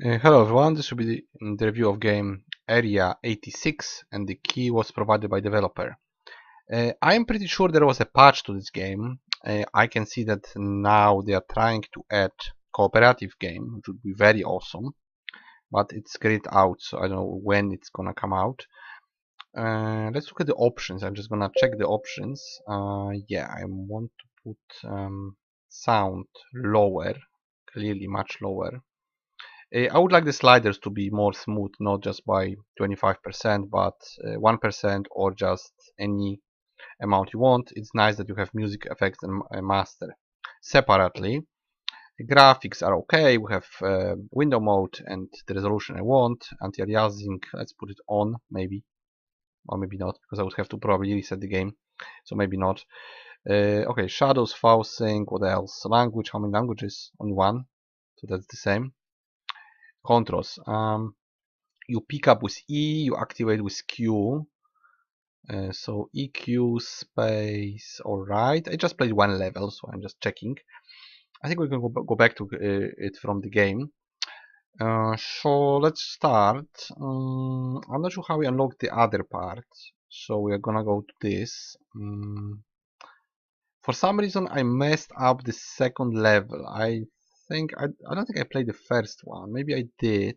Hello everyone, this will be the review of game Area 86 and the key was provided by developer. I am pretty sure there was a patch to this game. I can see that now they are trying to add cooperative game, which would be very awesome, but it's grayed out, so I don't know when it's gonna come out. Let's look at the options. I'm just gonna check the options. Yeah, I want to put sound lower, clearly much lower. I would like the sliders to be more smooth, not just by 25%, but 1% or just any amount you want. It's nice that you have music effects and master separately. The graphics are okay. We have window mode and the resolution I want. Anti-aliasing, let's put it on, maybe. Or maybe not, because I would have to probably reset the game. So maybe not. Okay, shadows, file sync, what else? Language, how many languages? Only one. So that's the same. Controls. You pick up with E, you activate with Q. So EQ space, alright. I just played one level, so I'm just checking. I think we can go back to it from the game. So let's start. I'm not sure how we unlock the other part. So we are gonna go to this. For some reason I messed up the second level. I don't think I played the first one. Maybe I did.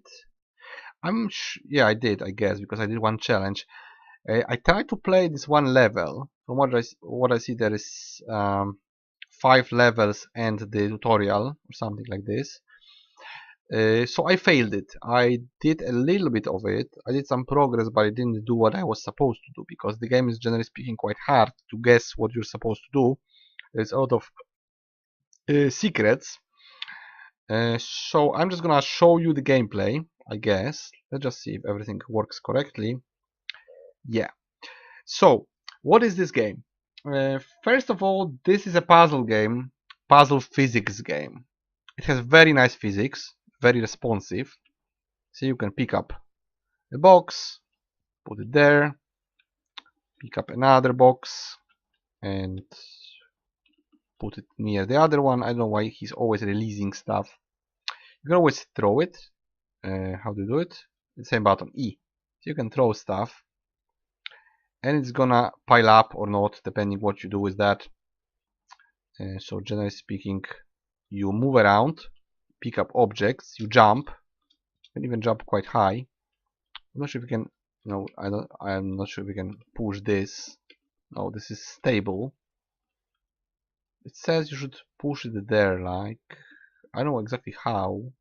Yeah, I did, I guess, because I did one challenge. I tried to play this one level. From what I see, there is 5 levels and the tutorial or something like this. So I failed it. I did a little bit of it. I did some progress, but I didn't do what I was supposed to do because the game is generally speaking quite hard to guess what you're supposed to do. There's a lot of secrets. So I'm just gonna show you the gameplay, I guess. Let's just see if everything works correctly. Yeah. So, what is this game? First of all, this is a puzzle game, puzzle physics game. It has very nice physics, very responsive. So you can pick up a box, put it there, pick up another box, and put it near the other one. I don't know why he's always releasing stuff. You can always throw it. How to do it? The same button, E. So you can throw stuff, and it's gonna pile up or not, depending what you do with that. So generally speaking, you move around, pick up objects, you jump, you can even jump quite high. I'm not sure if you can, no, I'm not sure if we can push this. No, this is stable. It says you should push it there, like, I don't know exactly how.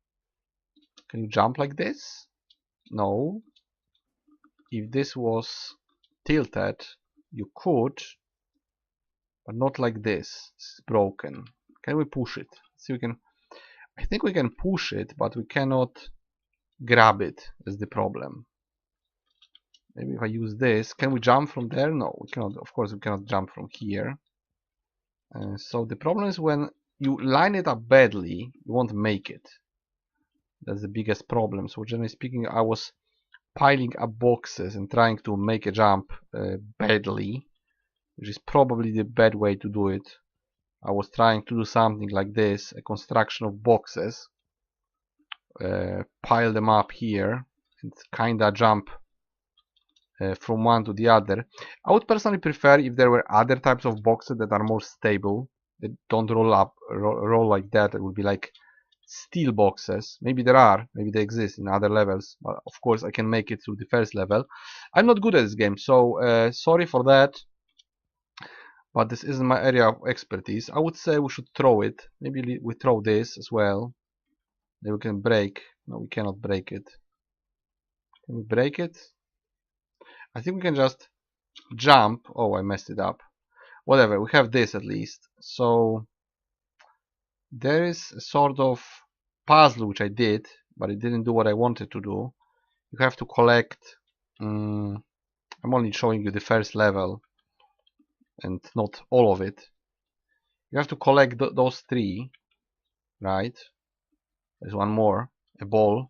Can you jump like this? No. If this was tilted, you could, but not like this. It's broken. Can we push it? See, we can. I think we can push it, but we cannot grab it. Is the problem. Maybe if I use this, can we jump from there? No, we cannot. Of course, we cannot jump from here. So the problem is when you line it up badly, you won't make it. That's the biggest problem. So generally speaking, I was piling up boxes and trying to make a jump badly, which is probably the bad way to do it. I was trying to do something like this, a construction of boxes, pile them up here, and kinda jump from one to the other. I would personally prefer if there were other types of boxes that are more stable, that don't roll like that. It would be like steel boxes. Maybe there are, maybe they exist in other levels, but of course I can make it through the first level. I'm not good at this game, so sorry for that, but this isn't my area of expertise. I would say we should throw it. Maybe we throw this as well. Then we can break. No, we cannot break it. Can we break it? I think we can just jump. Oh, I messed it up. Whatever, we have this at least. So there is a sort of puzzle which I did, but it didn't do what I wanted to do. You have to collect. I'm only showing you the first level and not all of it. You have to collect those 3, right? There's one more, a ball.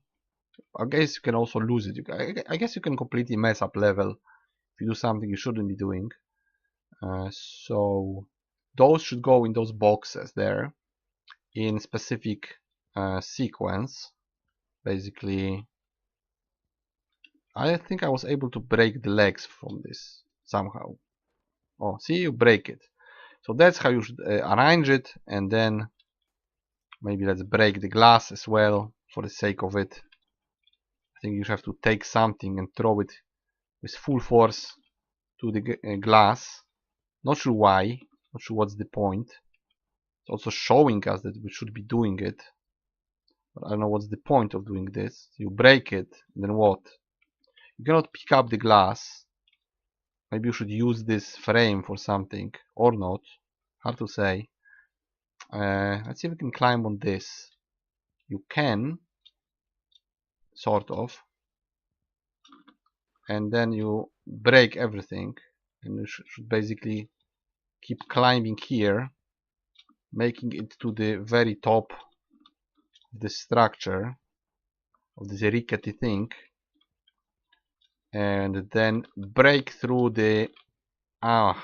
I guess you can also lose it. I guess you can completely mess up level if you do something you shouldn't be doing. So those should go in those boxes there in specific sequence. basically. I think I was able to break the legs from this somehow. Oh, see, you break it. So that's how you should arrange it, and then maybe let's break the glass as well for the sake of it. I think you have to take something and throw it with full force to the glass. Not sure why, not sure what's the point. It's also showing us that we should be doing it. But I don't know what's the point of doing this. You break it, and then what? You cannot pick up the glass. Maybe you should use this frame for something, or not. Hard to say. Let's see if we can climb on this. You can, sort of. And then you break everything. And you should basically keep climbing here, making it to the very top of the structure of this rickety thing, and then break through the I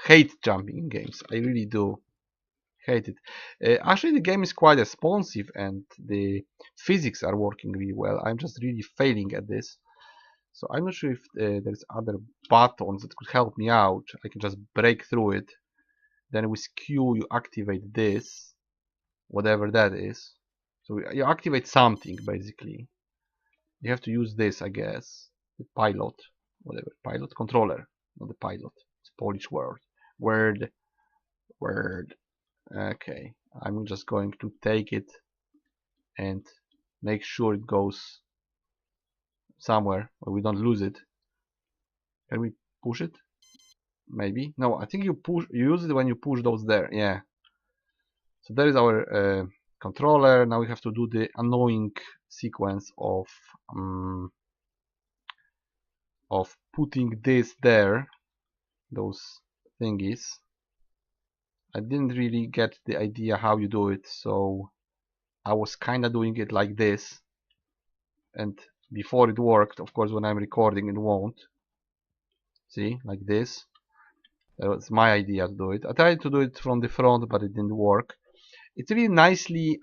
hate jumping in games. I really do hate it. Actually, the game is quite responsive and the physics are working really well. I'm just really failing at this, so I'm not sure if there's other buttons that could help me out. I can just break through it. Then with Q you activate this, whatever that is. So you activate something basically. You have to use this, I guess. The pilot, whatever, pilot controller, not the pilot. It's a Polish word. Word. Okay, I'm just going to take it and make sure it goes somewhere where we don't lose it. Can we push it? Maybe. No, I think you use it when you push those there. Yeah. So there is our controller. Now we have to do the annoying sequence of putting this there, those thingies. I didn't really get the idea how you do it, so I was kinda doing it like this, and before it worked. Of course, when I'm recording it won't. See, like this. That was my idea to do it. I tried to do it from the front, but it didn't work. It's really nicely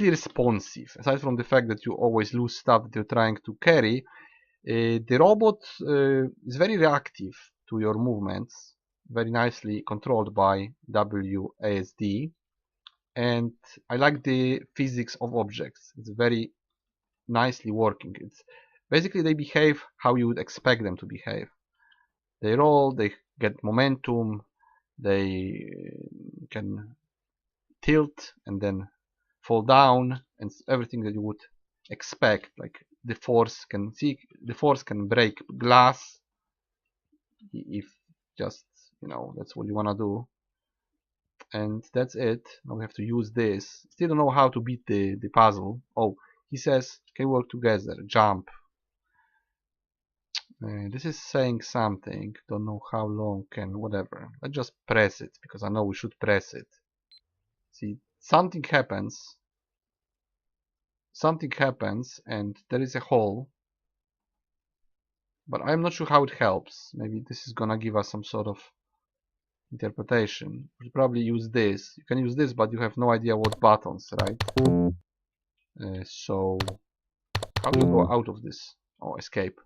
responsive. Aside from the fact that you always lose stuff that you're trying to carry, the robot is very reactive to your movements, very nicely controlled by WASD, and I like the physics of objects. It's very nicely working. It's basically they behave how you would expect them to behave. They roll, they get momentum, they can tilt and then fall down, and everything that you would expect. Like the force can break glass if just, that's what you want to do. And that's it. Now we have to use this. Still don't know how to beat the puzzle. Oh, he says can work together, jump. This is saying something. Don't know how long can whatever. Let's just press it because I know we should press it. See, something happens and there is a hole, but I'm not sure how it helps. Maybe this is gonna give us some sort of interpretation. We'll probably use this. You can use this, but you have no idea what buttons, right? So how do you go out of this? Oh, escape.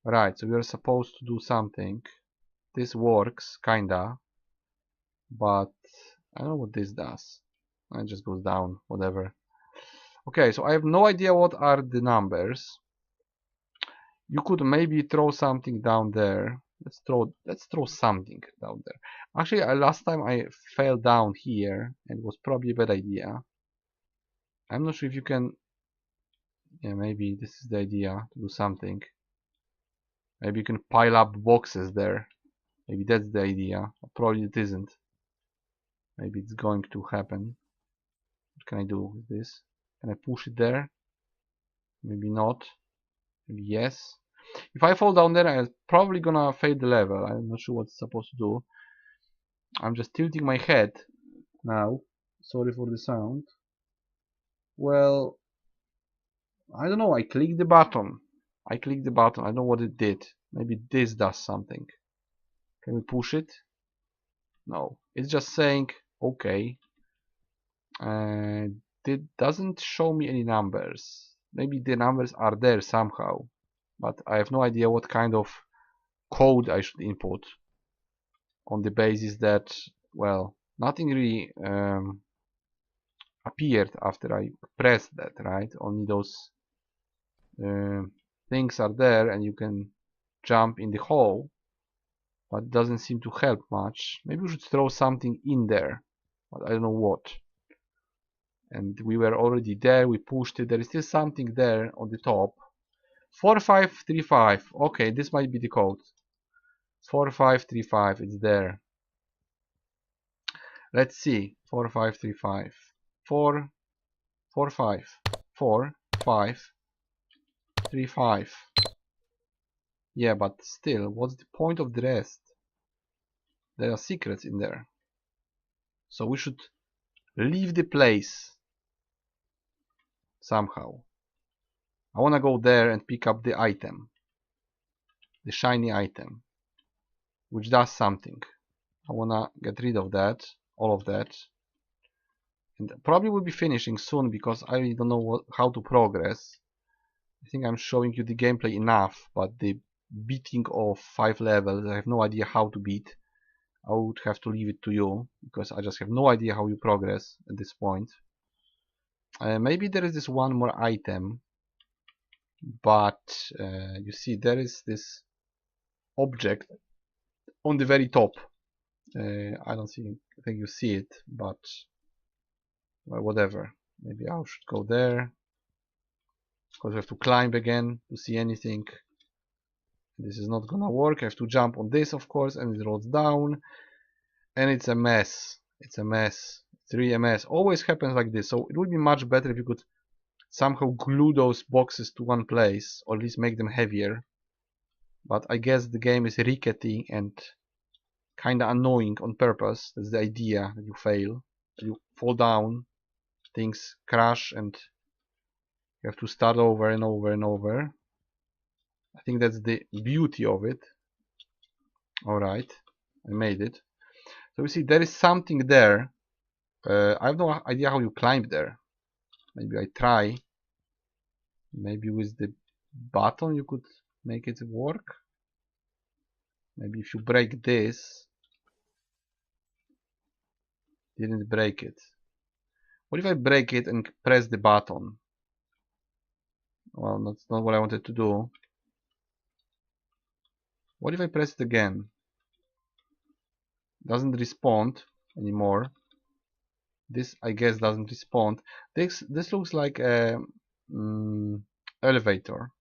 Right, so we are supposed to do something. This works, kinda, but I don't know what this does. It just goes down, whatever. Okay, so I have no idea what are the numbers. You could maybe throw something down there. Let's throw something down there. Actually, last time I fell down here, and it was probably a bad idea. I'm not sure if you can. Yeah, maybe this is the idea to do something. Maybe you can pile up boxes there. Maybe that's the idea. Probably it isn't. Maybe it's going to happen. What can I do with this? Can I push it there? Maybe not. Maybe yes. If I fall down there, I'm probably gonna fail the level. I'm not sure what it's supposed to do. I'm just tilting my head now. Sorry for the sound. Well, I don't know. I clicked the button. I don't know what it did. Maybe this does something. Can we push it? No. It's just saying, okay. This it doesn't show me any numbers. Maybe the numbers are there somehow, but I have no idea what kind of code I should input, on the basis that, well, nothing really appeared after I pressed that, right? Only those things are there, and you can jump in the hole, but it doesn't seem to help much. Maybe we should throw something in there, but I don't know what. And we were already there, we pushed it. There is still something there on the top. 4535. Okay, this might be the code. 4535, it's there. Let's see. 4535. 4 4 5 4 5 3 5. Yeah, but still, what's the point of the rest? There are secrets in there, so we should leave the place somehow. I wanna go there and pick up the item, the shiny item, which does something. I wanna get rid of that, all of that, and probably will be finishing soon because I really don't know how to progress. I think I'm showing you the gameplay enough, but the beating of 5 levels, I have no idea how to beat. I would have to leave it to you, because I just have no idea how you progress at this point. Maybe there is this one more item, but you see there is this object on the very top. I don't think you see it, but well, whatever. Maybe I should go there, because we have to climb again to see anything. This is not gonna work. I have to jump on this, of course, and it rolls down, and it's a mess. It's a mess. It's really a mess. Always happens like this. So it would be much better if you could somehow glue those boxes to one place, or at least make them heavier. But I guess the game is rickety and kinda annoying on purpose. That's the idea, that you fail, that you fall down, things crash, and you have to start over and over and over. I think that's the beauty of it. Alright, I made it. So you see there is something there. I have no idea how you climb there. Maybe I try. Maybe with the button you could make it work. Maybe if you break this. Didn't break it. What if I break it and press the button? Well, that's not what I wanted to do. What if I press it again? Doesn't respond anymore. This, I guess, doesn't respond. This looks like a elevator.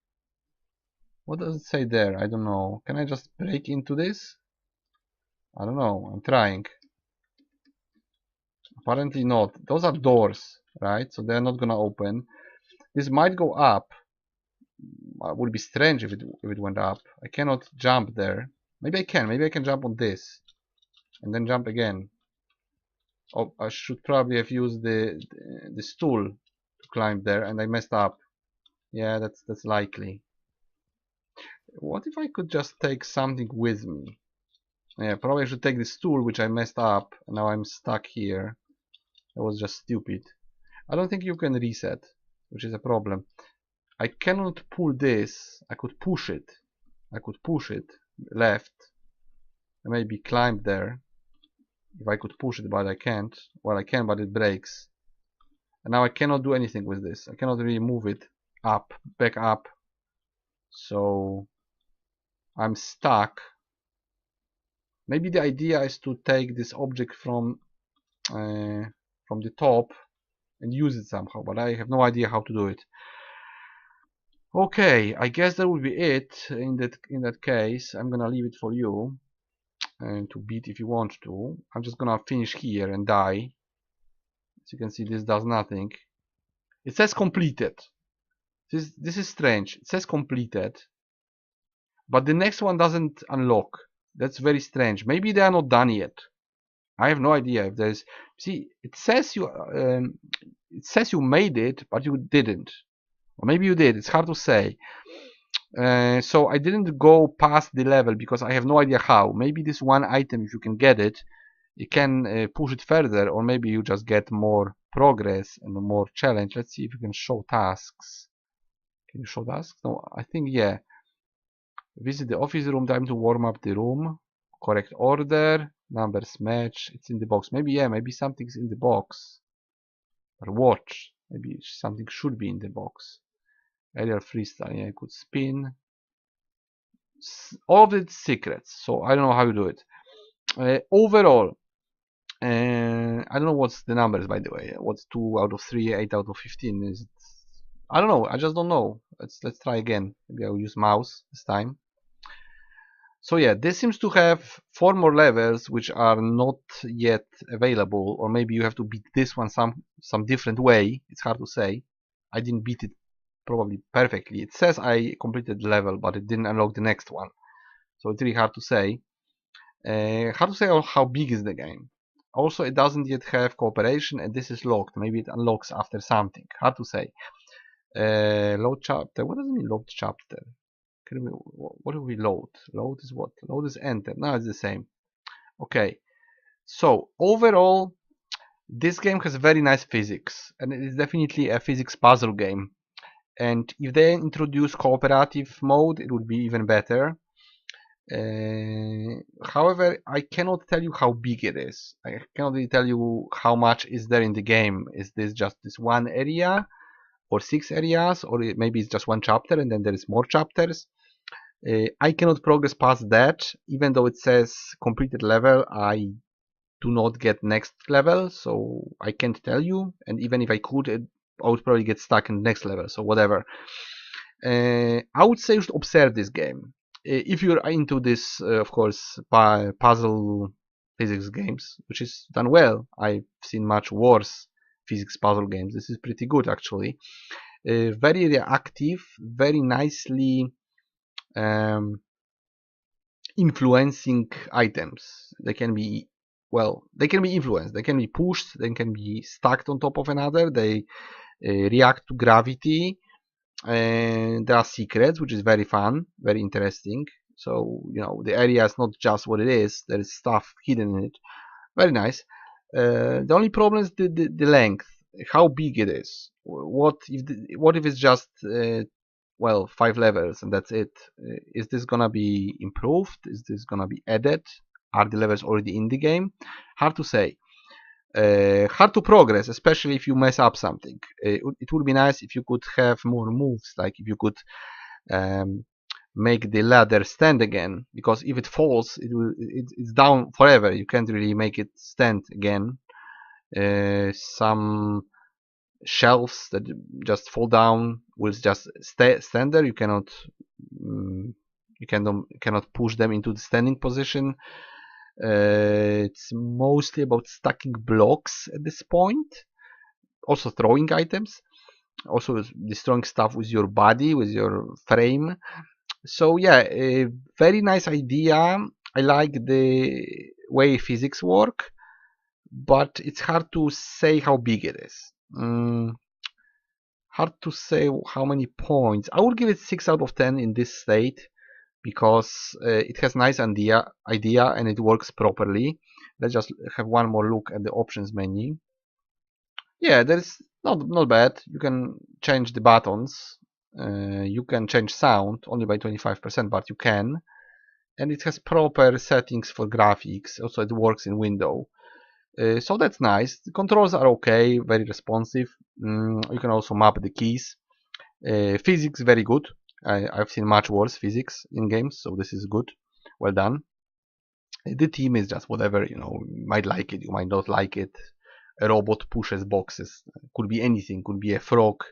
What does it say there? I don't know. Can I just break into this? I don't know. I'm trying. Apparently not. Those are doors, right? So they're not gonna open. This might go up. It would be strange if it went up. I cannot jump there. Maybe I can. Maybe I can jump on this and then jump again. Oh, I should probably have used the stool to climb there, and I messed up. Yeah, that's likely. What if I could just take something with me? Yeah, probably I should take the stool, which I messed up, and now I'm stuck here. That was just stupid. I don't think you can reset, which is a problem. I cannot pull this. I could push it. I could push it left. And maybe climb there. If I could push it, but I can't. Well, I can, but it breaks. And now I cannot do anything with this. I cannot really move it up, back up. So I'm stuck. Maybe the idea is to take this object from the top and use it somehow, but I have no idea how to do it. Okay, I guess that would be it. In that case, I'm gonna leave it for you and to beat if you want to. I'm just gonna finish here and die. As you can see, this does nothing. It says completed. This is strange. It says completed, but the next one doesn't unlock. That's very strange. Maybe they are not done yet. I have no idea if there's. See, it says you made it, but you didn't. Or maybe you did. It's hard to say. So I didn't go past the level because I have no idea how. Maybe this one item, if you can get it, you can push it further, or maybe you just get more progress and more challenge. Let's see if we can show tasks. Can you show tasks? No, I think yeah. Visit the office room, time to warm up the room. Correct order, numbers match, it's in the box. Maybe, yeah, maybe something's in the box. Or watch, maybe something should be in the box. Aerial freestyle, yeah, I could spin. All of it's secrets, so I don't know how you do it. Overall, I don't know what's the numbers, by the way. What's 2 out of 3, 8 out of 15? Is it? I don't know, I just don't know. Let's try again. Maybe I'll use mouse this time. So yeah, this seems to have 4 more levels which are not yet available, or maybe you have to beat this one some different way. It's hard to say. I didn't beat it probably perfectly. It says I completed the level, but it didn't unlock the next one. So it's really hard to say. Hard to say how big is the game. Also, it doesn't yet have cooperation, and this is locked. Maybe it unlocks after something. Hard to say. Load chapter. What does it mean, load chapter? What do we load? Load is what? Load is enter. No, it's the same. Okay. So overall, this game has very nice physics, and it is definitely a physics puzzle game. And if they introduce cooperative mode, it would be even better. However, I cannot tell you how big it is. I cannot really tell you how much is there in the game. Is this just this one area, or 6 areas, or maybe it's just one chapter and then there is more chapters? I cannot progress past that, even though it says completed level. I do not get next level, so I can't tell you. And even if I could, I would probably get stuck in the next level. So whatever. I would say you should observe this game. If you're into this, of course, puzzle physics games, which is done well. I've seen much worse physics puzzle games. This is pretty good, actually. Very reactive, very nicely influencing items. They can be, well, they can be influenced, they can be pushed, they can be stacked on top of another, they react to gravity, and there are secrets, which is very fun, very interesting. So, you know, the area is not just what it is, there is stuff hidden in it. Very nice. The only problem is the length, how big it is. What if it's just well, 5 levels and that's it? Is this gonna be improved? Is this gonna be added? Are the levels already in the game? Hard to say. Hard to progress, especially if you mess up something. It would be nice if you could have more moves, like if you could make the ladder stand again, because if it falls, it's down forever. You can't really make it stand again. Some shelves that just fall down will just stand there. You cannot push them into the standing position. It's mostly about stacking blocks at this point, also throwing items, also destroying stuff with your body, with your frame. So yeah, a very nice idea. I like the way physics work, but it's hard to say how big it is. Hard to say how many points. I would give it 6 out of 10 in this state, because it has nice idea and it works properly. Let's just have one more look at the options menu. Yeah, there's not bad. You can change the buttons. You can change sound only by 25%, but you can. And it has proper settings for graphics. Also, it works in window. So that's nice. The controls are okay, very responsive. You can also map the keys. Physics very good. I've seen much worse physics in games, so this is good. Well done. The team is just whatever, you know. You might like it, you might not like it. A robot pushes boxes. Could be anything. Could be a frog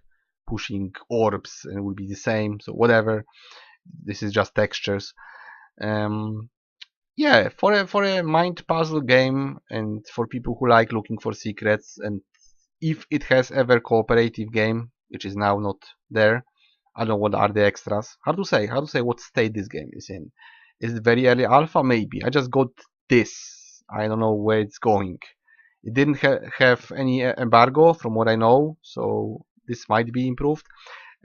pushing orbs, and it would be the same. So whatever. This is just textures. Yeah, for a mind puzzle game, and for people who like looking for secrets, and if it has ever cooperative game, which is now not there. I don't know what are the extras. Hard to say what state this game is in. Is it very early alpha? Maybe. I just got this. I don't know where it's going. It didn't have any embargo from what I know, so this might be improved.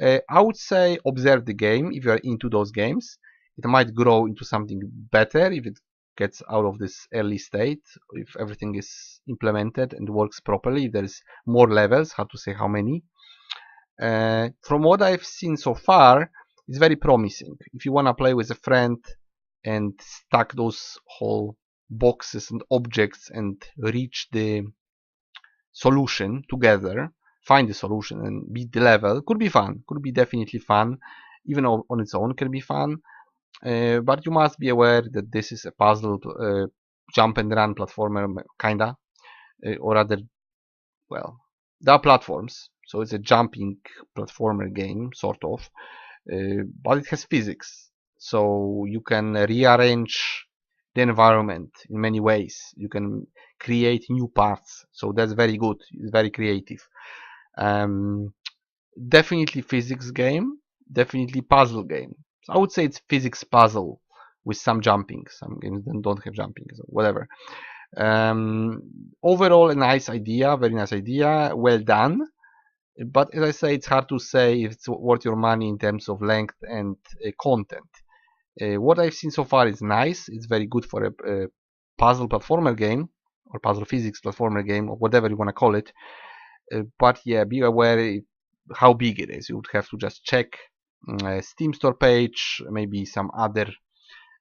I would say observe the game if you are into those games. It might grow into something better if it gets out of this early state if everything is implemented and works properly. There's more levels, hard to say how many. From what I've seen so far, it's very promising. If you want to play with a friend and stack those whole boxes and objects and reach the solution together, find the solution and beat the level, could be fun. Could be definitely fun. Even on its own can be fun. But you must be aware that this is a puzzle jump and run platformer, kinda, or rather, well, there are platforms, so it's a jumping platformer game, sort of, but it has physics, so you can rearrange the environment in many ways. You can create new paths, so that's very good. It's very creative. Definitely physics game, definitely puzzle game. So I would say it's physics puzzle with some jumping. Some games don't have jumping, so whatever. Overall, a nice idea, very nice idea, well done. But as I say, it's hard to say if it's worth your money in terms of length and content. What I've seen so far is nice. It's very good for a puzzle platformer game or puzzle physics platformer game or whatever you want to call it. But yeah, be aware how big it is. You would have to just check Steam store page, maybe some other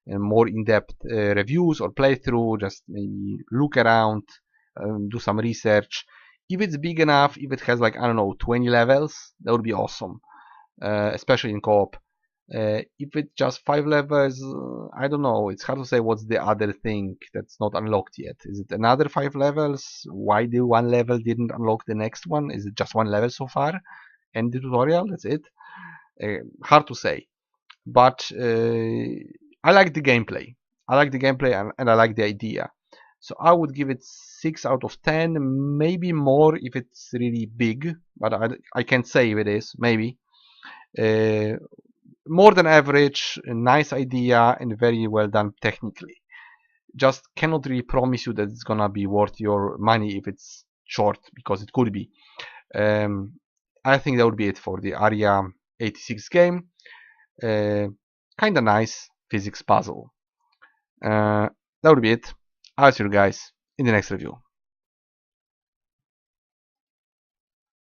more in-depth reviews or playthrough. Just maybe look around, do some research. If it's big enough, if it has like, I don't know, 20 levels, that would be awesome, especially in co-op. If it's just 5 levels, I don't know. It's hard to say what's the other thing that's not unlocked yet. Is it another 5 levels? Why the one level didn't unlock the next one? Is it just one level so far? And the tutorial, that's it? Hard to say. But I like the gameplay. I like the gameplay and I like the idea. So I would give it 6 out of 10, maybe more if it's really big, but I can't say if it is, maybe. More than average, a nice idea and very well done technically. Just cannot really promise you that it's gonna be worth your money if it's short, because it could be. I think that would be it for the Aria 86 game. Kinda nice physics puzzle. That would be it. I'll see you guys in the next review.